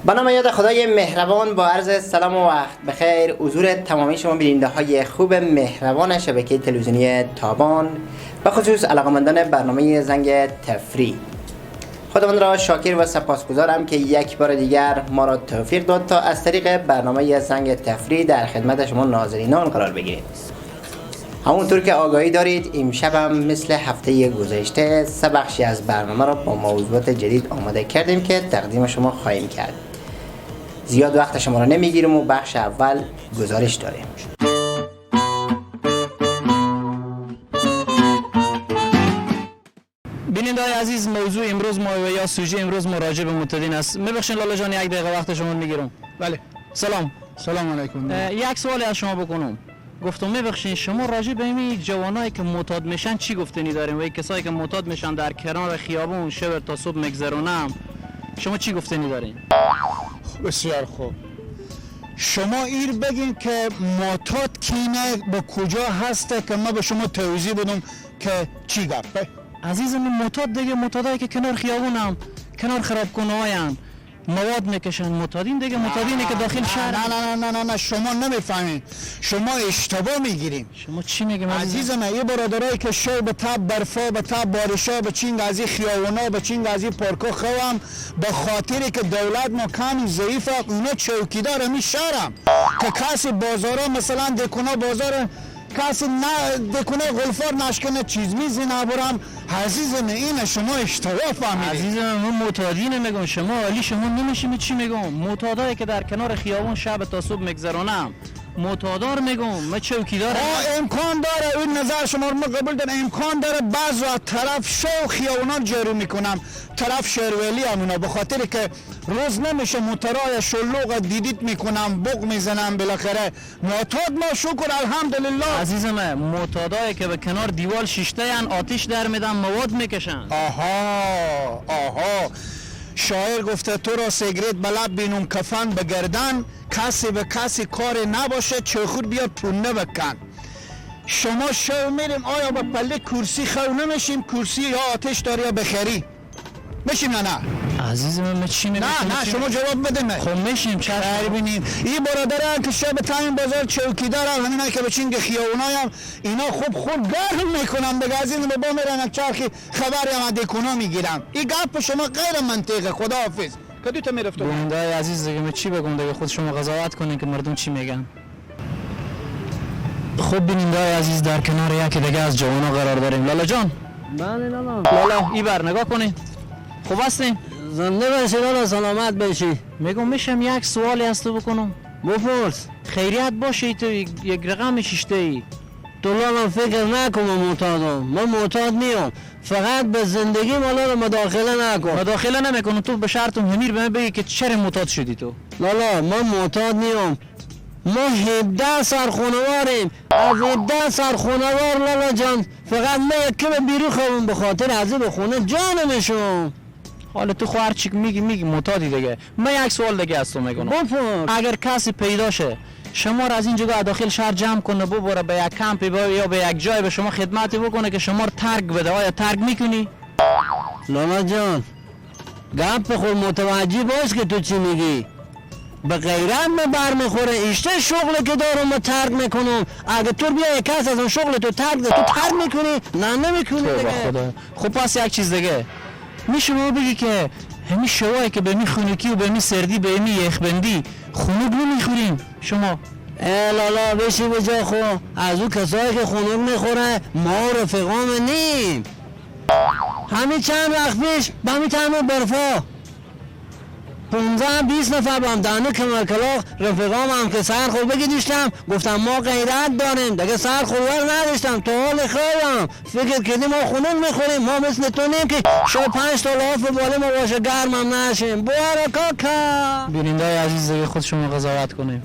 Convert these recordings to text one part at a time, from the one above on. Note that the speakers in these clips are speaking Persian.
به نام یاد خدای مهربان با عرض سلام و وقت بخیر حضور تمامی شما بیننده های خوب مهربان شبکه تلویزیونی تابان و خصوص علاقمندان برنامه زنگ تفریح. خداوند را شاکر و سپاسگزارم که یک بار دیگر ما را توفیق داد تا از طریق برنامه زنگ تفریح در خدمت شما ناظرینان قرار بگیریم. همونطور که آگاهی دارید امشب هم مثل هفته گذشته سه بخشی از برنامه را با موضوعات جدید آماده کردیم که تقدیم شما خواهیم کرد. زیاد وقت شما را نمیگیریم و بخش اول گزارش داریم. بیننده‌های عزیز، موضوع امروز ما یا سوژه امروز مراجع به معتادین است. میبخشین لاله جان یک دقیقه وقت شما میگیرم. بله. سلام علیکم. یک سوالی از شما بکنم. گفتم میبخشین شما راجع به این جوانایی که معتاد میشن چی گفتنی دارین و این کسایی که معتاد میشن در کنار خیابون شب تا صبح میگذرونم شما چی گفتنی دارین؟ بسیار خوب. شما ایر بگین که معتاد کینه به کجا هسته که ما به شما توضیح بدم که چی گپه. عزیزم معتاد دیگه معتادایی که کنار خیابونم کنار خرابخونه‌هاین مواد میکشن، معتادین دیگه معتادینی که داخل شهر. نه شما نمیفهمین، شما اشتباه میگیریم. شما چی میگم عزیزم؟ یه برادرایی که شو به تاب برفا به تاب بارشا به چین غازی خیابونا به چین غازی پارکو خوام به خاطری که دولت ما کمی ضعیفه اونا چوکیدار می شهرم که کسی بازارا مثلا دکونا بازار کسی نه دکونه غلفار نشکنه چیز میزی نبرم. عزیزم این شما اشتباه فهمیدید. عزیزم من معتادی نمیگم، شما علی شما نمیشیم چی میگم؟ معتادایی که در کنار خیابون شب تا صبح میگذرونم معتادار میگم، من چوکیدار. امکان داره این نظر شما رو قبول دارم، امکان داره بعض طرف شو خیابونا جارو میکنم طرف شهرولی همونا به خاطر که روز نمیشه موترای شلوغ دیدیت میکنم بوق میزنم بالاخره معتاد ما شکر الحمدلله. عزیزم معتادایی که به کنار دیوال شیشته ان آتش در میدن مواد میکشن. آها شاعر گفته تو را سیگریت به لب بینم کفن به گردن کسی به کسی کار نباشه چخور بیا پونه بکن. شما شو میریم آیا با پله کرسی خو نمیشیم؟ کرسی یا آتش داری یا بخری بشیم نه عزیزم من چی میگم؟ نه شما جواب بده. خب میشیم چرا ببینیم این برادران که شب تایم بازار چوکیدار همینایی که بچینگ خیابونایم اینا خوب گرم میکنن دیگه. از این با میرن چرخی خبری هم دکونا میگیرم. این گپ شما غیر منطقه. خداحافظ. کدو تا میرفتم بنده عزیز دیگه من چی بگم دیگه، خود شما قضاوت کنین که مردم چی میگن. خب بیننده عزیز در کنار یکی دیگه از جوانا قرار داریم. لاله جان. بله لاله ای بر نگاه کنین. خوب هستین؟ زنده باشی لاله، سلامت باشی. میگم میشم یک سوالی از تو بکنم؟ بپرس. خیریت باشه تو یک رقم شیشته ای. تو لاله فکر نکنم معتادم، من معتاد نیم، فقط به زندگی مالا رو مداخله نکن. مداخله نمیکنم تو به شرط همیر به من بگی که چرا معتاد شدی تو. لاله من معتاد نیم، ما 17 سرخونواریم، از 17 سرخونوار لاله جان فقط ما یکی به بیرو خوام به خاطر عذاب خونه جانمشون. حالا تو خواهر چی میگی معتادی دیگه. من یک سوال دیگه از تو میکنم. بپرس. اگر کسی پیدا شه شما را از این جگه داخل شهر جمع کنه ببره به یک کمپ یا به یک جای به شما خدمتی بکنه که شما رو ترک بده، آیا ترک میکنی؟ لاله جان گپ خود متوجه باش که تو چی میگی. به غیرت من برمیخوره ایشته شغل که دارم من ترک میکنم. اگه تو بیا یک کس از اون شغل تو ترک ده تو ترک میکنی؟ نه نمیکنی دیگه. خب پس یک چیز دیگه میشه ما بگی که همین شوایی که به می خونکی و به می سردی به می یخبندی خونوک نمیخوریم شما؟ لالا بشی به جا خو از اون کسایی که خونوک میخوره ما رفقام نیم. همین چند وقت پیش به همین تمام برفا 15-20 نفر با هم دانه کمر کلاغ رفقام هم که سر خوب بگی دیشتم گفتم ما غیرت داریم دیگه سر خوبر نداشتم تو حال خوابم فکر کردیم ما خونوک میخوریم. ما مثل تو نیم که شو 5 تا لاف بالا ما باشه گرمم نشیم. بوارا کاکا. بیننده عزیز دیگه خود شما قضاوت کنیم.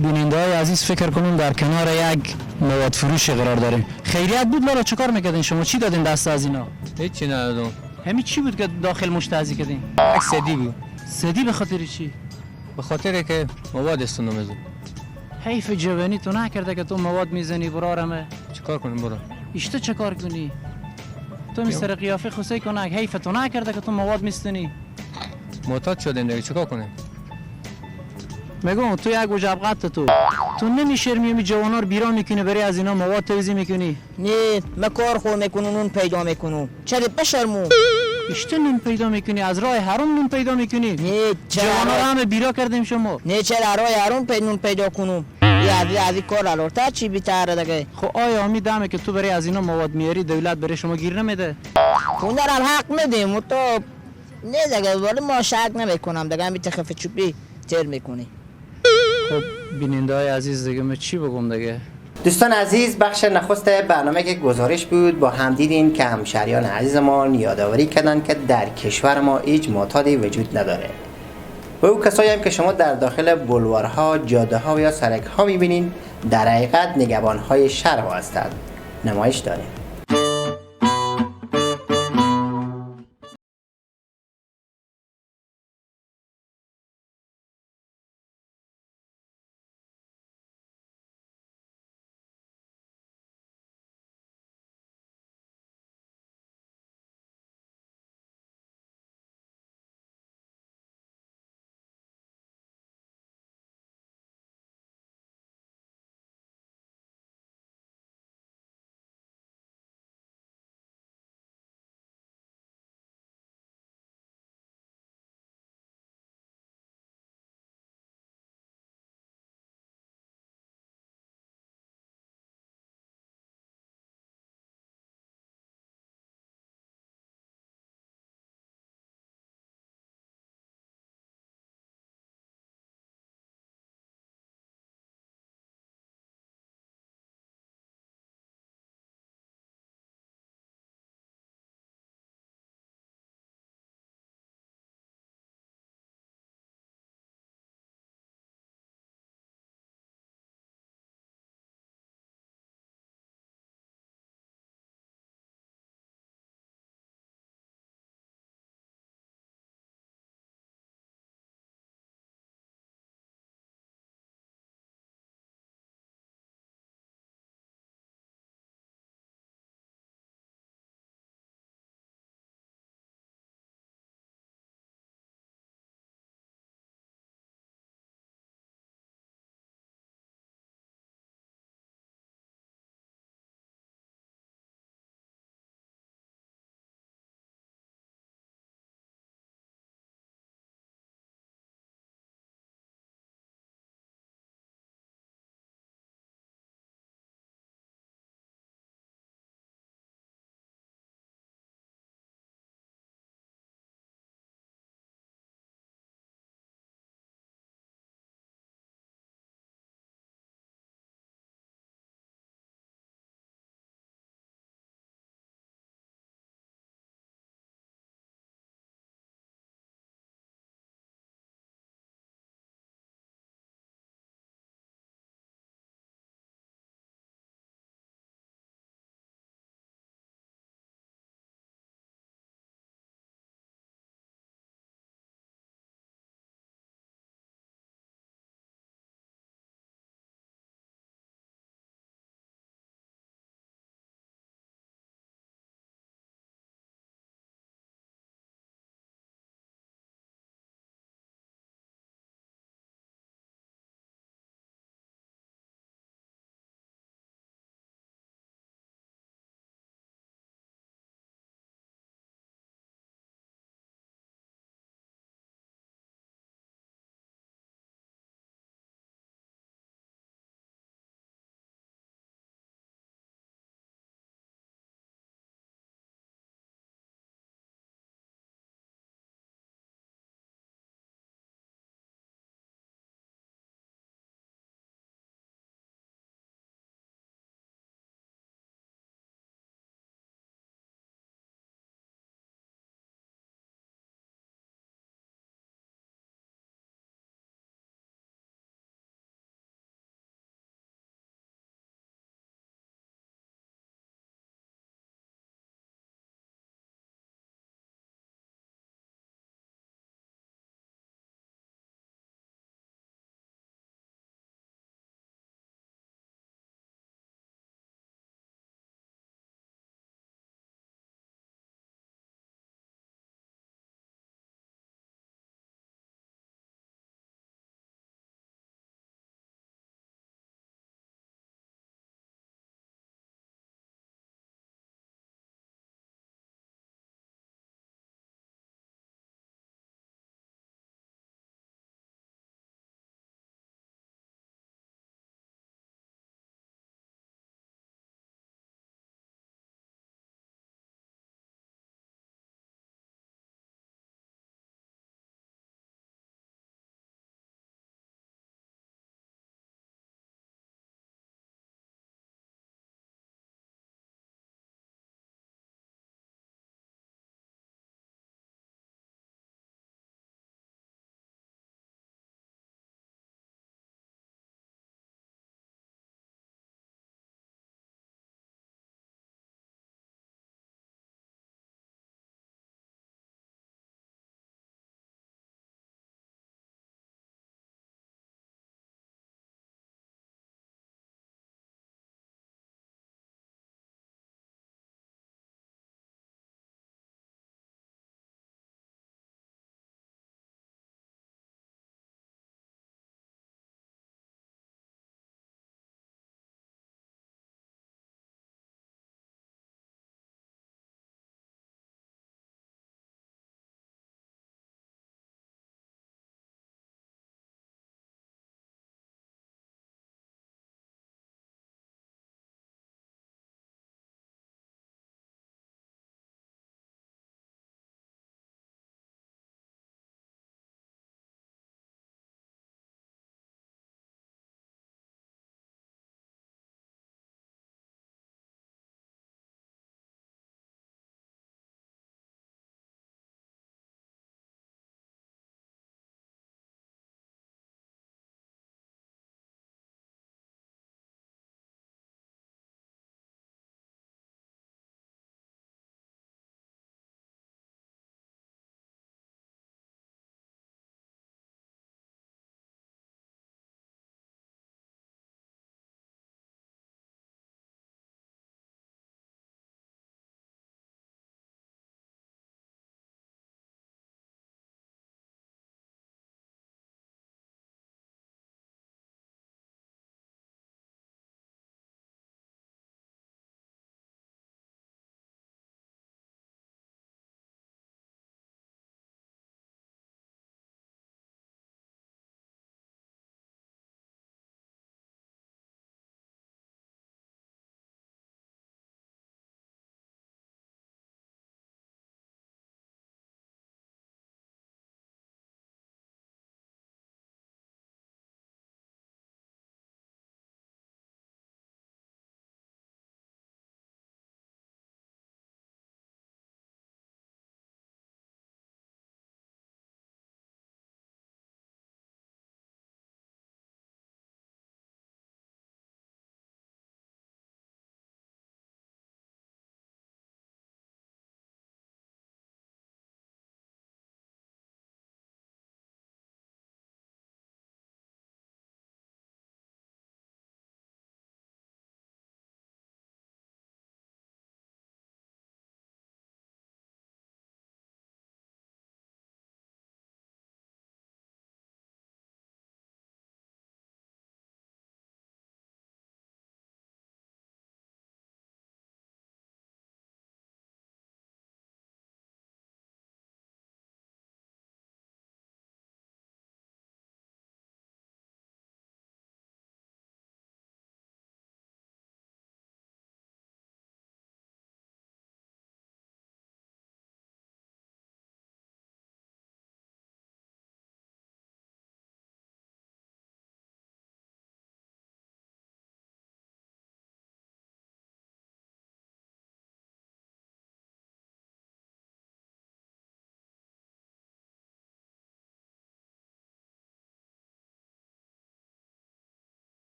بیننده عزیز فکر کنیم در کنار یک مواد فروشی قرار داریم. خیریت بود لالا چیکار میکردین شما؟ چی دادین دست از اینا؟ هیچی ندادم. همین چی بود که داخل مشتعزی کردین؟ یک سدی بود. سدی به خاطر چی؟ به خاطر که مواد استونو میزون. حیف جوانی تو نکرده که تو مواد میزنی برارمه. چیکار کنیم برو؟ اشته چه کار کنی؟ تو میستر قیافه خوسی کنک حیف تو نکرده که تو مواد میستنی. معتاد شدیم دیگه چیکار کنیم؟ میگم تو یک وجبقت تو نمیشرمی می جوانا رو بیرا میکنی برای از اینا مواد توزیع میکنی. نه ما کار خور میکنم نون پیدا میکنم چرا بشرمو اشته نون پیدا میکنی از راه حرام نون پیدا میکنی. نه جوانا رو همه بیرا کردیم شما. نه چرا راه هرون نون پیدا کنم یه از این کار الورتا چی بیتره دیگه. خب آیا امیدمه که تو برای از اینا مواد میاری دولت برای شما گیر نمیده؟ خوندرم حق میدیم و تو نه دیگه ولی ما شک نمیکنم دیگه همی تخفه چوبی تر میکنی. خب بیننده های عزیز دیگه من چی بگم دیگه؟ دوستان عزیز، بخش نخست برنامه که گزارش بود با هم دیدین که همشهریان عزیزمان یادآوری کردن که در کشور ما هیچ معتادی وجود نداره. و او کسایی هم که شما در داخل بلوارها، جاده ها و یا سرک ها میبینین در حقیقت نگهبان های شهر هستند. نمایش داریم.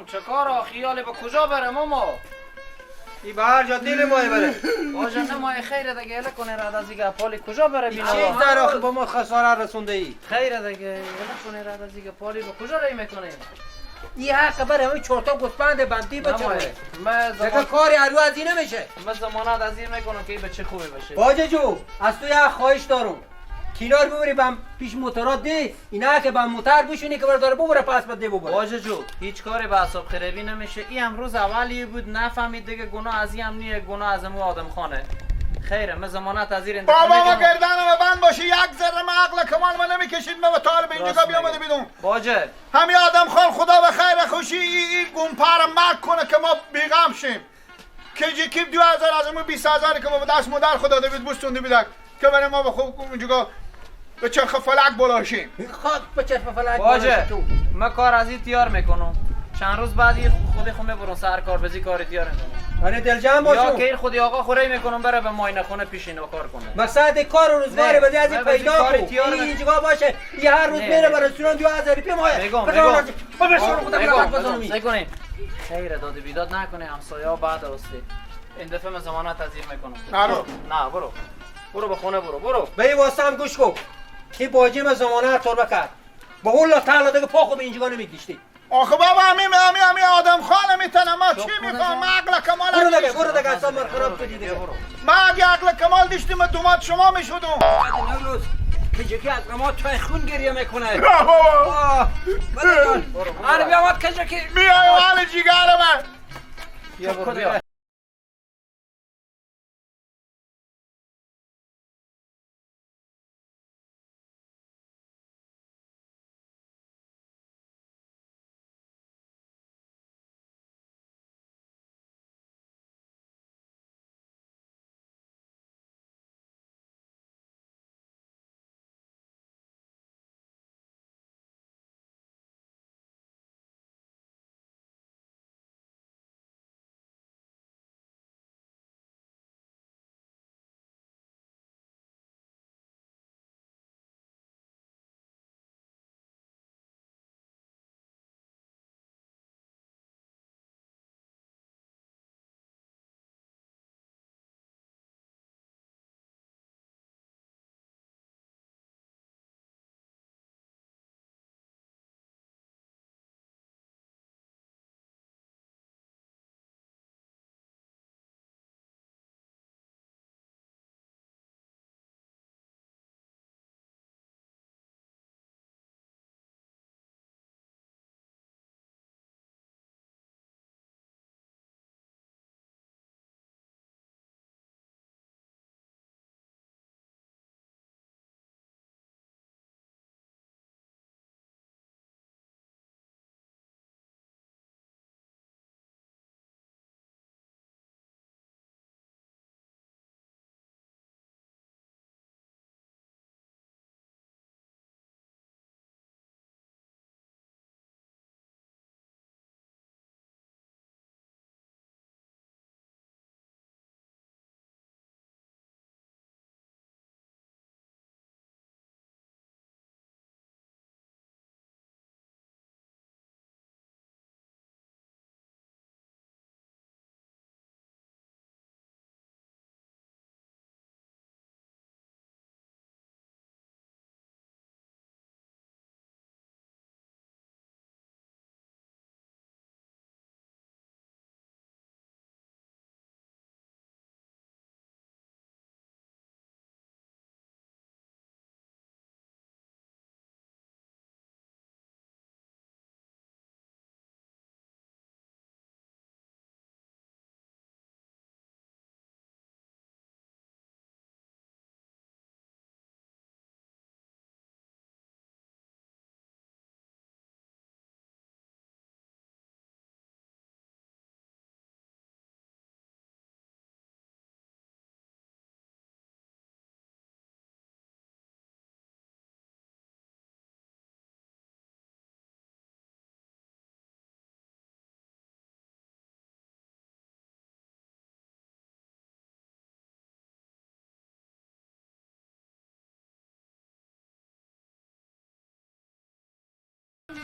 مام چه کار خیالی به کجا برم ماما؟ ای به هر جا دل مای بره. واجه نمای خیره دیگه اله کنه راد از دیگه پالی کجا بره بینا؟ چیز در آخه با ما خساره رسونده ای. خیره دیگه اله کنه راد از دیگه پالی به کجا رای میکنه؟ ای حق بره همین چورتا گوسپند بندی بچه. من دیگه کاری ارو از این نمیشه. من زمانات از این میکنم که این بچه خوبی بشه. باجه جو از تو یه خواهش دارم. کنار ببری بم پیش موتورات ده اینا که بم موتور بشونی که برداره ببره پس بده ببره. واجه جو هیچ کاری به حساب خریبی نمیشه. این امروز اولی بود نفهمید دیگه گناه از این هم نیه گناه از مو آدم خانه. خیره من زمانت از این انتخاب بابا ما میکنم. گردنم بند باشه یک ذره ما عقل کمال ما نمیکشید ما به طالب اینجا بیامده بیدون. واجه همین آدم خان خدا به خیر خوشی این گونپار مرگ کنه که ما بیغم شیم. که کی 2000 از اون 20000 که ما به دست مادر خدا دوید بوستونده بیدک که برای ما به خوب اونجا به چرخ فلک بلاشیم. خاک به چرخ فلک. واجه من کار از این تیار میکنم. چند روز بعدی خودی خونه برون سر کار بزی کاری تیار میکنم. آره دل جمع یا باشو. که این خودی آقا خوری میکنم بره به ماینه خونه پیش اینا کار کنه. مقصد کار و روزگار بده از این من پیدا کاری کو. تیار این اینجا باشه. یه هر روز نه، میره نه. به رستوران 2000 روپیه ماه. کنیم خیره داد بیداد نکنه همسایه ها بعد هستی. این دفعه من زمانت از این میکنم. نرو. نه برو به خونه برو. به این واسه هم گوش کن. این باجی من زمانه هر طور بکرد. به الله تعالی دیگه پا خود به اینجا نمیگیشتی. آخه بابا همین آدم خانه میتونه ما چی میخوام ما عقل کمال برو دیگه اصلا من خراب کردی دیگه. ما اگه عقل کمال داشتیم دومات شما میشدم. نوروز کجکی از ما چای خون گریه میکنه. بابا آره بیامد کجکی. بیای حال جیگر من. بیا.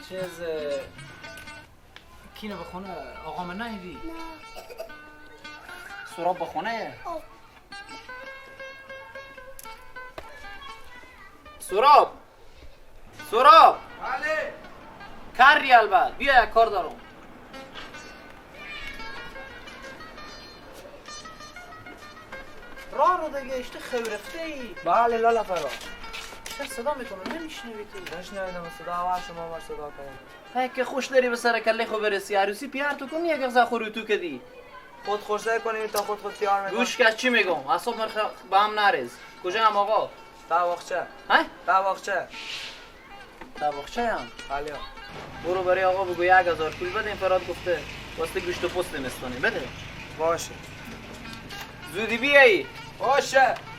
چیز کینه به خونه آقا من نیدی؟ نه. سراب به خونه؟ سراب سراب بله. کار ریال بعد بیا یک کار دارم. راه رو دیگه اشته خیرفته ای. بله لالا فرا. چه صدا میکنه نمیشنوی تو؟ نشنیدم صدا و شما ما صدا کردم. هی که خوش داری به سر کله خو برسی عروسی پیار تو کنی یک غذا خوری تو کدی. خود خوشتر کنیم تا خود تیار میکنم. گوش کش چی میگم؟ اعصاب مرخ به هم نریز. کجا هم آقا؟ تا وقت ها؟ تا وقت داوخچه هم. بله. برو برای آقا بگو 1000 پول بده. فراد گفته واسه گوشت و پست مستانی بده. باشه. زودی بیایی. باشه.